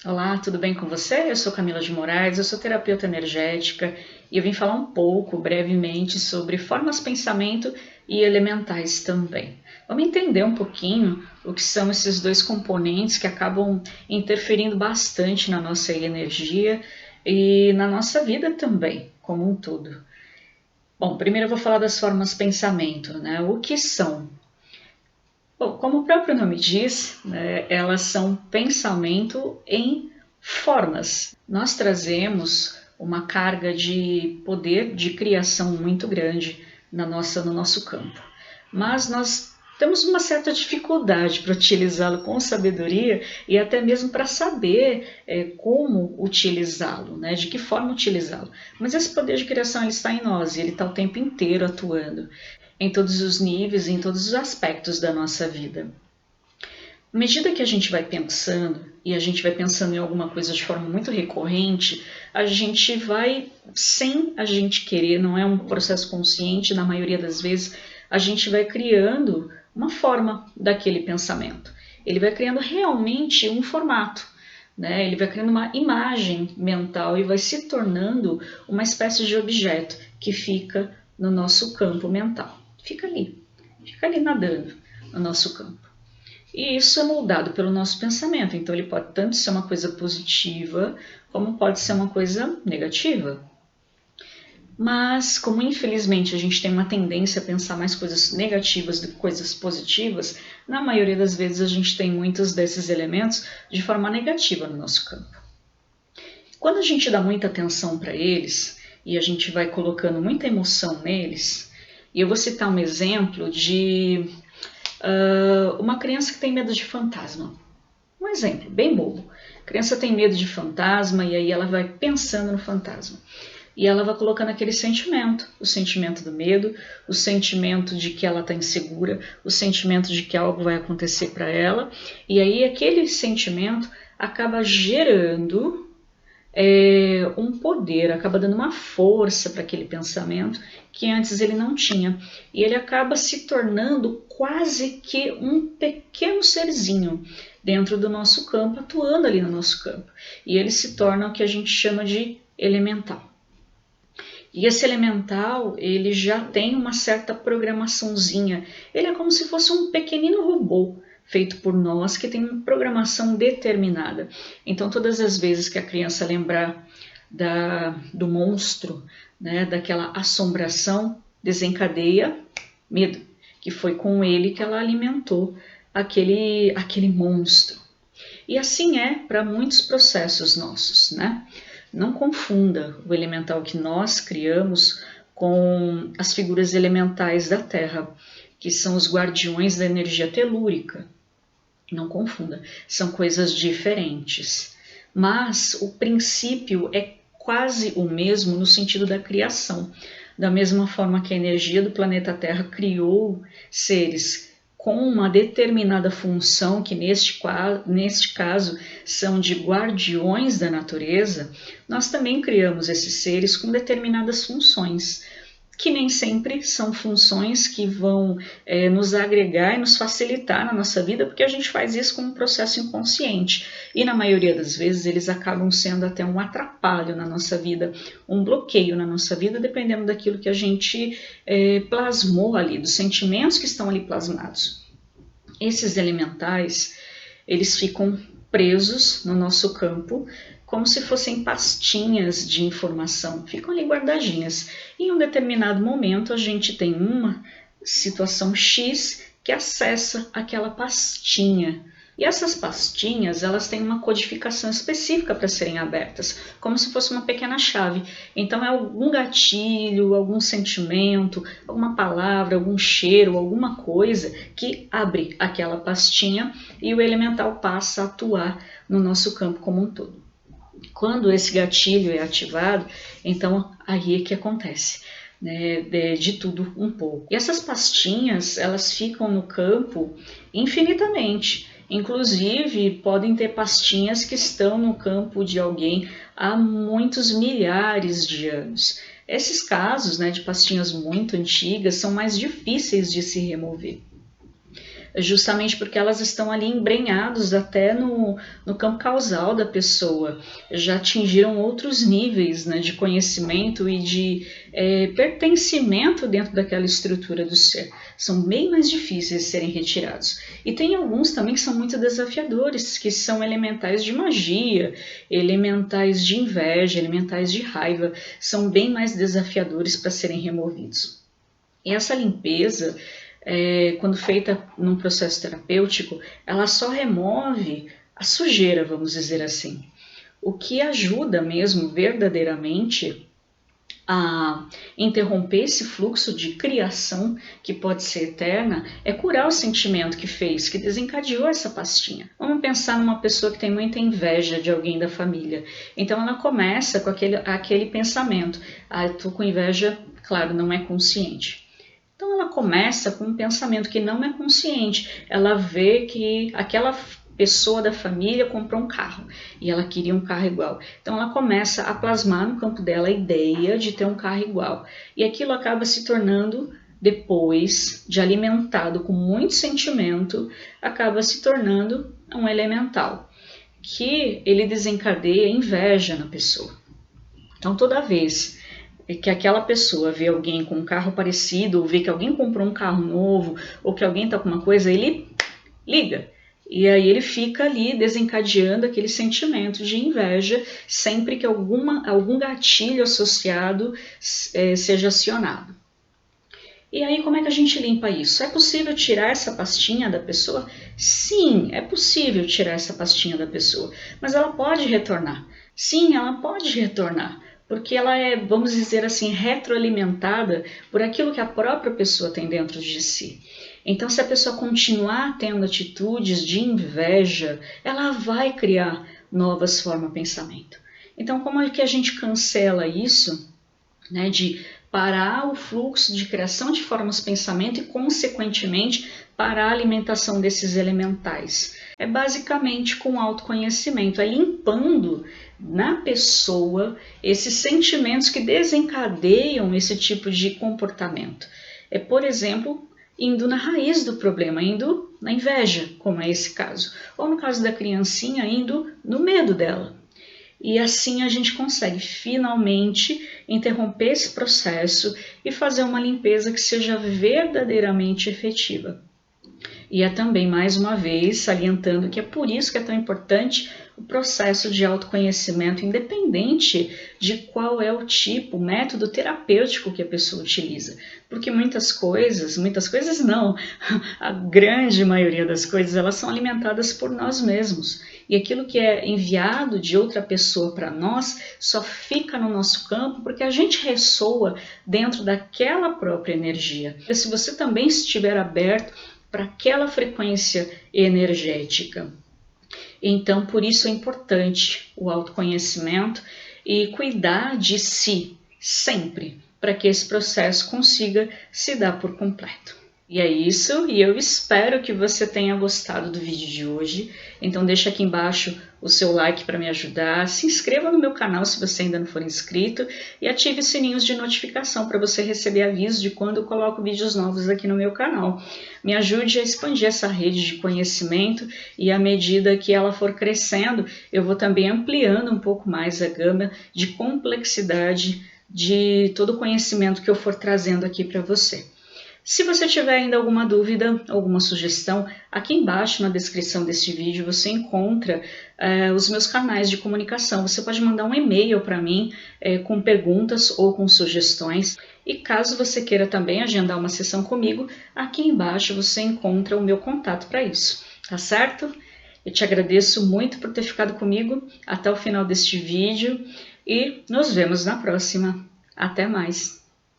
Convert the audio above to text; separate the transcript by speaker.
Speaker 1: Olá, tudo bem com você? Eu sou Camila de Moraes, eu sou terapeuta energética e eu vim falar um pouco, brevemente, sobre formas de pensamento e elementais também. Vamos entender um pouquinho o que são esses dois componentes que acabam interferindo bastante na nossa energia e na nossa vida também, como um todo. Bom, primeiro eu vou falar das formas de pensamento, né? O que são? Bom, como o próprio nome diz, né, elas são pensamento em formas. Nós trazemos uma carga de poder de criação muito grande no nosso campo, mas nós temos uma certa dificuldade para utilizá-lo com sabedoria e até mesmo para saber como utilizá-lo, né, de que forma utilizá-lo. Mas esse poder de criação ele está em nós e ele está o tempo inteiro atuando em todos os níveis, em todos os aspectos da nossa vida. À medida que a gente vai pensando, e a gente vai pensando em alguma coisa de forma muito recorrente, a gente vai, sem a gente querer, não é um processo consciente, na maioria das vezes, a gente vai criando uma forma daquele pensamento. Ele vai criando realmente um formato, né? Ele vai criando uma imagem mental e vai se tornando uma espécie de objeto que fica no nosso campo mental. Fica ali nadando no nosso campo. E isso é moldado pelo nosso pensamento, então ele pode tanto ser uma coisa positiva, como pode ser uma coisa negativa. Mas, como infelizmente a gente tem uma tendência a pensar mais coisas negativas do que coisas positivas, na maioria das vezes a gente tem muitos desses elementos de forma negativa no nosso campo. Quando a gente dá muita atenção para eles e a gente vai colocando muita emoção neles, e eu vou citar um exemplo de uma criança que tem medo de fantasma. Um exemplo bem bobo. A criança tem medo de fantasma e aí ela vai pensando no fantasma. E ela vai colocando aquele sentimento, o sentimento do medo, o sentimento de que ela está insegura, o sentimento de que algo vai acontecer para ela. E aí aquele sentimento acaba gerando um poder, acaba dando uma força para aquele pensamento que antes ele não tinha. E ele acaba se tornando quase que um pequeno serzinho dentro do nosso campo, atuando ali no nosso campo. E ele se torna o que a gente chama de elemental. E esse elemental, ele já tem uma certa programaçãozinha. Ele é como se fosse um pequenino robô feito por nós que tem uma programação determinada. Então, todas as vezes que a criança lembrar do monstro, né, daquela assombração, desencadeia medo, que foi com ele que ela alimentou aquele monstro. E assim é para muitos processos nossos, né? Não confunda o elemental que nós criamos com as figuras elementais da Terra, que são os guardiões da energia telúrica. Não confunda, são coisas diferentes. Mas o princípio é quase o mesmo no sentido da criação. Da mesma forma que a energia do planeta Terra criou seres com uma determinada função, que neste caso são de guardiões da natureza, nós também criamos esses seres com determinadas funções, que nem sempre são funções que vão nos agregar e nos facilitar na nossa vida, porque a gente faz isso com um processo inconsciente. E na maioria das vezes eles acabam sendo até um atrapalho na nossa vida, um bloqueio na nossa vida, dependendo daquilo que a gente plasmou ali, dos sentimentos que estão ali plasmados. Esses elementais, eles ficam presos no nosso campo como se fossem pastinhas de informação, ficam ali guardadinhas. Em um determinado momento, a gente tem uma situação X que acessa aquela pastinha. E essas pastinhas, elas têm uma codificação específica para serem abertas, como se fosse uma pequena chave. Então é algum gatilho, algum sentimento, alguma palavra, algum cheiro, alguma coisa que abre aquela pastinha e o elemental passa a atuar no nosso campo como um todo. Quando esse gatilho é ativado, então aí é que acontece, né, de tudo um pouco. E essas pastinhas, elas ficam no campo infinitamente. Inclusive, podem ter pastinhas que estão no campo de alguém há muitos milhares de anos. Esses casos, né, de pastinhas muito antigas são mais difíceis de se remover. justamente porque elas estão ali embrenhados até no campo causal da pessoa, já atingiram outros níveis, né, de conhecimento e de pertencimento dentro daquela estrutura do ser. São bem mais difíceis de serem retirados. E tem alguns também que são muito desafiadores, que são elementais de magia, elementais de inveja, elementais de raiva, são bem mais desafiadores para serem removidos. E essa limpeza, quando feita num processo terapêutico, ela só remove a sujeira, vamos dizer assim. O que ajuda mesmo verdadeiramente a interromper esse fluxo de criação, que pode ser eterna, é curar o sentimento que fez, que desencadeou essa pastinha. Vamos pensar numa pessoa que tem muita inveja de alguém da família. Então ela começa com aquele pensamento, eu tô com inveja, claro, não é consciente. Então ela começa com um pensamento que não é consciente. Ela vê que aquela pessoa da família comprou um carro e ela queria um carro igual. Então ela começa a plasmar no campo dela a ideia de ter um carro igual. E aquilo acaba se tornando, depois de alimentado com muito sentimento, acaba se tornando um elemental, que ele desencadeia inveja na pessoa. Então toda vez que aquela pessoa vê alguém com um carro parecido, ou vê que alguém comprou um carro novo, ou que alguém está com uma coisa, ele liga. E aí ele fica ali desencadeando aquele sentimento de inveja sempre que algum gatilho associado seja acionado. E aí como é que a gente limpa isso? É possível tirar essa pastinha da pessoa? Sim, é possível tirar essa pastinha da pessoa, mas ela pode retornar. Sim, ela pode retornar, porque ela é, vamos dizer assim, retroalimentada por aquilo que a própria pessoa tem dentro de si. Então, se a pessoa continuar tendo atitudes de inveja, ela vai criar novas formas de pensamento. Então, como é que a gente cancela isso, né, de parar o fluxo de criação de formas de pensamento e, consequentemente, parar a alimentação desses elementais? É basicamente com autoconhecimento, é limpando na pessoa esses sentimentos que desencadeiam esse tipo de comportamento. É, por exemplo, indo na raiz do problema, indo na inveja, como é esse caso. Ou no caso da criancinha, indo no medo dela. E assim a gente consegue finalmente interromper esse processo e fazer uma limpeza que seja verdadeiramente efetiva. E é também, mais uma vez, salientando que é por isso que é tão importante o processo de autoconhecimento, independente de qual é o tipo, o método terapêutico que a pessoa utiliza. Porque muitas coisas não, a grande maioria das coisas, elas são alimentadas por nós mesmos. E aquilo que é enviado de outra pessoa para nós só fica no nosso campo porque a gente ressoa dentro daquela própria energia. E se você também estiver aberto para aquela frequência energética. Então, por isso é importante o autoconhecimento e cuidar de si sempre, para que esse processo consiga se dar por completo. E é isso, e eu espero que você tenha gostado do vídeo de hoje. Então deixa aqui embaixo o seu like para me ajudar, se inscreva no meu canal se você ainda não for inscrito e ative os sininhos de notificação para você receber aviso de quando eu coloco vídeos novos aqui no meu canal. Me ajude a expandir essa rede de conhecimento e à medida que ela for crescendo, eu vou também ampliando um pouco mais a gama de complexidade de todo o conhecimento que eu for trazendo aqui para você. Se você tiver ainda alguma dúvida, alguma sugestão, aqui embaixo na descrição deste vídeo você encontra os meus canais de comunicação. Você pode mandar um e-mail para mim com perguntas ou com sugestões. E caso você queira também agendar uma sessão comigo, aqui embaixo você encontra o meu contato para isso, tá certo? Eu te agradeço muito por ter ficado comigo até o final deste vídeo e nos vemos na próxima. Até mais!